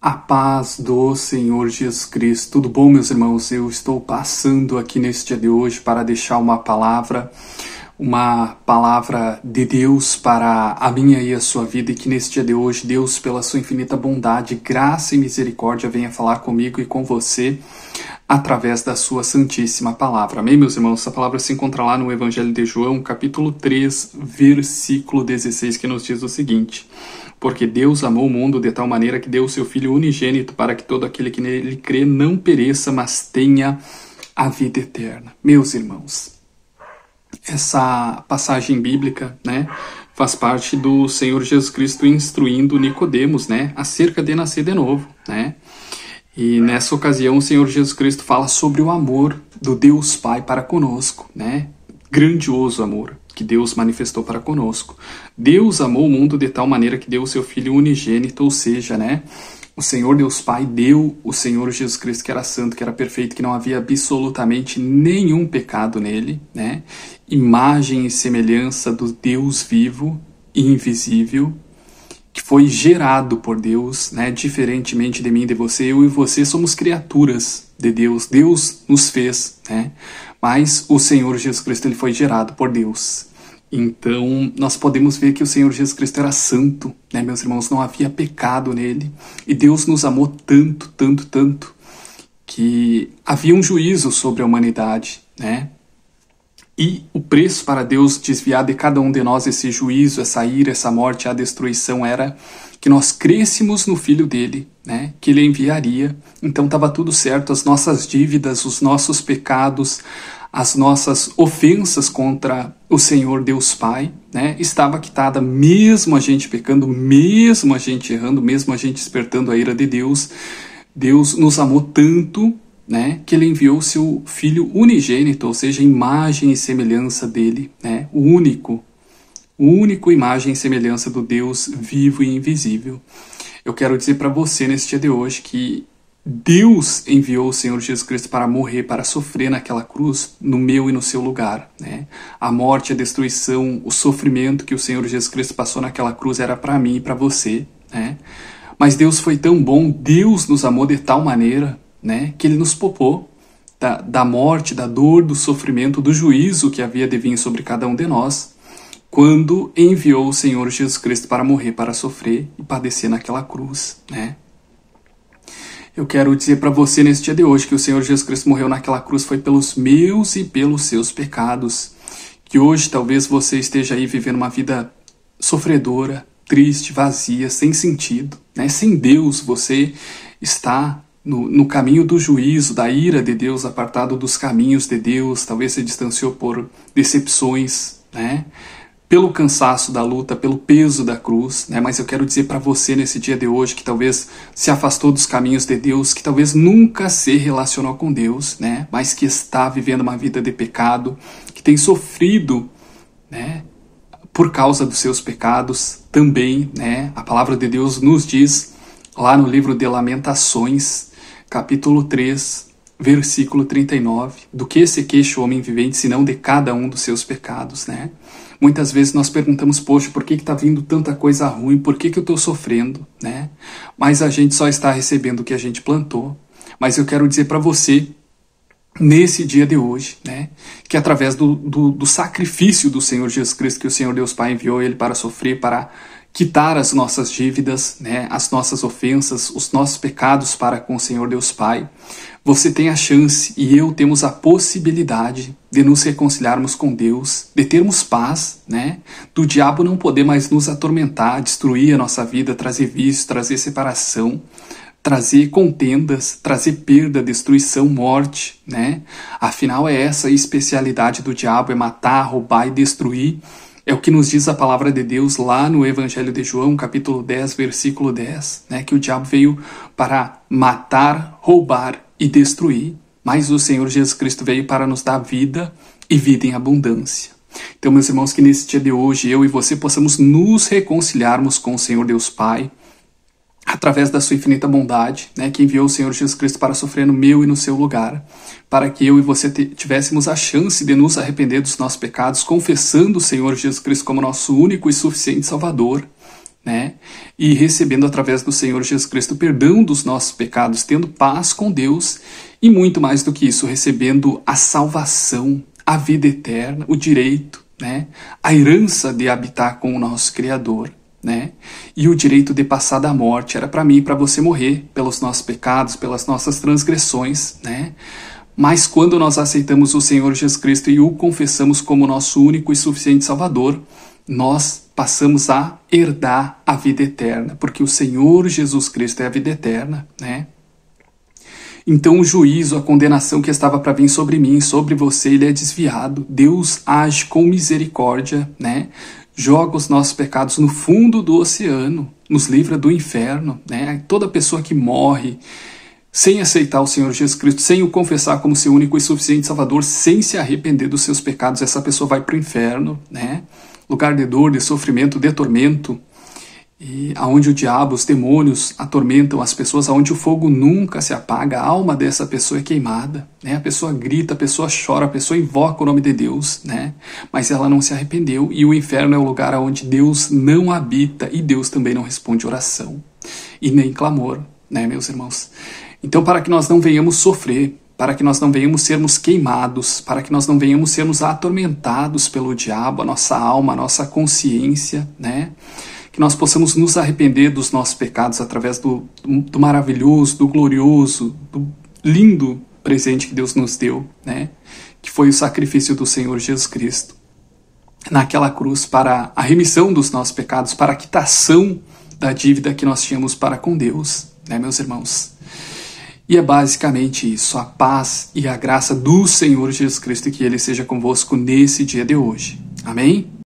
A paz do Senhor Jesus Cristo. Tudo bom, meus irmãos? Eu estou passando aqui nesse dia de hoje para deixar uma palavra de Deus para a minha e a sua vida, e que nesse dia de hoje Deus, pela sua infinita bondade, graça e misericórdia, venha falar comigo e com você através da sua santíssima palavra. Amém, meus irmãos? Essa palavra se encontra lá no Evangelho de João, capítulo 3, versículo 16, que nos diz o seguinte: porque Deus amou o mundo de tal maneira que deu o seu Filho unigênito para que todo aquele que nele crê não pereça, mas tenha a vida eterna. Meus irmãos, essa passagem bíblica, faz parte do Senhor Jesus Cristo instruindo Nicodemos, acerca de nascer de novo, E nessa ocasião o Senhor Jesus Cristo fala sobre o amor do Deus Pai para conosco, Grandioso amor que Deus manifestou para conosco. Deus amou o mundo de tal maneira que deu o seu Filho unigênito, ou seja, o Senhor Deus Pai deu o Senhor Jesus Cristo, que era santo, que era perfeito, que não havia absolutamente nenhum pecado nele, Imagem e semelhança do Deus vivo e invisível, que foi gerado por Deus, diferentemente de mim e de você. Eu e você somos criaturas de Deus. Deus nos fez, mas o Senhor Jesus Cristo, ele foi gerado por Deus. Então, nós podemos ver que o Senhor Jesus Cristo era santo, meus irmãos, não havia pecado nele. E Deus nos amou tanto, tanto, tanto, que havia um juízo sobre a humanidade, E o preço para Deus desviar de cada um de nós esse juízo, essa ira, essa morte, a destruição, era que nós crêssemos no Filho dele, que ele enviaria. Então estava tudo certo, as nossas dívidas, os nossos pecados, as nossas ofensas contra o Senhor Deus Pai, estava quitada, mesmo a gente pecando, mesmo a gente errando, mesmo a gente despertando a ira de Deus. Deus nos amou tanto, que ele enviou seu Filho unigênito, ou seja, imagem e semelhança dele, o único imagem e semelhança do Deus vivo e invisível. Eu quero dizer para você nesse dia de hoje que Deus enviou o Senhor Jesus Cristo para morrer, para sofrer naquela cruz, no meu e no seu lugar, A morte, a destruição, o sofrimento que o Senhor Jesus Cristo passou naquela cruz era para mim e para você, Mas Deus foi tão bom, Deus nos amou de tal maneira, que ele nos poupou da morte, da dor, do sofrimento, do juízo que havia de vir sobre cada um de nós, quando enviou o Senhor Jesus Cristo para morrer, para sofrer e padecer naquela cruz, Eu quero dizer para você nesse dia de hoje que o Senhor Jesus Cristo morreu naquela cruz foi pelos meus e pelos seus pecados, que hoje talvez você esteja aí vivendo uma vida sofredora, triste, vazia, sem sentido, Sem Deus, você está no caminho do juízo, da ira de Deus, apartado dos caminhos de Deus, talvez se distanciou por decepções, pelo cansaço da luta, pelo peso da cruz, Mas eu quero dizer para você nesse dia de hoje que talvez se afastou dos caminhos de Deus, que talvez nunca se relacionou com Deus, Mas que está vivendo uma vida de pecado, que tem sofrido, por causa dos seus pecados também, A palavra de Deus nos diz lá no livro de Lamentações, capítulo 3, versículo 39, do que se queixa o homem vivente, senão de cada um dos seus pecados, Muitas vezes nós perguntamos, poxa, por que está vindo tanta coisa ruim? Por que eu estou sofrendo? Mas a gente só está recebendo o que a gente plantou. Mas eu quero dizer para você, nesse dia de hoje, que através do sacrifício do Senhor Jesus Cristo, que o Senhor Deus Pai enviou ele para sofrer, para quitar as nossas dívidas, as nossas ofensas, os nossos pecados para com o Senhor Deus Pai, você tem a chance e eu temos a possibilidade de nos reconciliarmos com Deus, de termos paz, do diabo não poder mais nos atormentar, destruir a nossa vida, trazer vício, trazer separação, trazer contendas, trazer perda, destruição, morte, Afinal é essa a especialidade do diabo, é matar, roubar e destruir. É o que nos diz a palavra de Deus lá no Evangelho de João, capítulo 10, versículo 10, que o diabo veio para matar, roubar e destruir, mas o Senhor Jesus Cristo veio para nos dar vida e vida em abundância. Então, meus irmãos, que nesse dia de hoje eu e você possamos nos reconciliarmos com o Senhor Deus Pai, através da sua infinita bondade, que enviou o Senhor Jesus Cristo para sofrer no meu e no seu lugar, para que eu e você tivéssemos a chance de nos arrepender dos nossos pecados, confessando o Senhor Jesus Cristo como nosso único e suficiente Salvador, né? E recebendo através do Senhor Jesus Cristo o perdão dos nossos pecados, tendo paz com Deus e muito mais do que isso, recebendo a salvação, a vida eterna, o direito, né? A herança de habitar com o nosso Criador, né? E o direito de passar da morte. Era para mim e para você morrer pelos nossos pecados, pelas nossas transgressões, né? Mas quando nós aceitamos o Senhor Jesus Cristo e o confessamos como nosso único e suficiente Salvador, nós passamos a herdar a vida eterna, porque o Senhor Jesus Cristo é a vida eterna, né? Então o juízo, a condenação que estava para vir sobre mim, sobre você, ele é desviado. Deus age com misericórdia, né? Joga os nossos pecados no fundo do oceano, nos livra do inferno, né? Toda pessoa que morre sem aceitar o Senhor Jesus Cristo, sem o confessar como seu único e suficiente Salvador, sem se arrepender dos seus pecados, essa pessoa vai para o inferno, né? Lugar de dor, de sofrimento, de tormento, e aonde o diabo, os demônios atormentam as pessoas, aonde o fogo nunca se apaga, a alma dessa pessoa é queimada, né? A pessoa grita, a pessoa chora, a pessoa invoca o nome de Deus, né? Mas ela não se arrependeu, e o inferno é o lugar onde Deus não habita, e Deus também não responde oração, e nem clamor, né, meus irmãos? Então, para que nós não venhamos sofrer, para que nós não venhamos sermos queimados, para que nós não venhamos sermos atormentados pelo diabo, a nossa alma, a nossa consciência, né? Que nós possamos nos arrepender dos nossos pecados através do maravilhoso, do glorioso, do lindo presente que Deus nos deu, né? Que foi o sacrifício do Senhor Jesus Cristo naquela cruz para a remissão dos nossos pecados, para a quitação da dívida que nós tínhamos para com Deus, né, meus irmãos? E é basicamente isso, a paz e a graça do Senhor Jesus Cristo, e que Ele seja convosco nesse dia de hoje. Amém?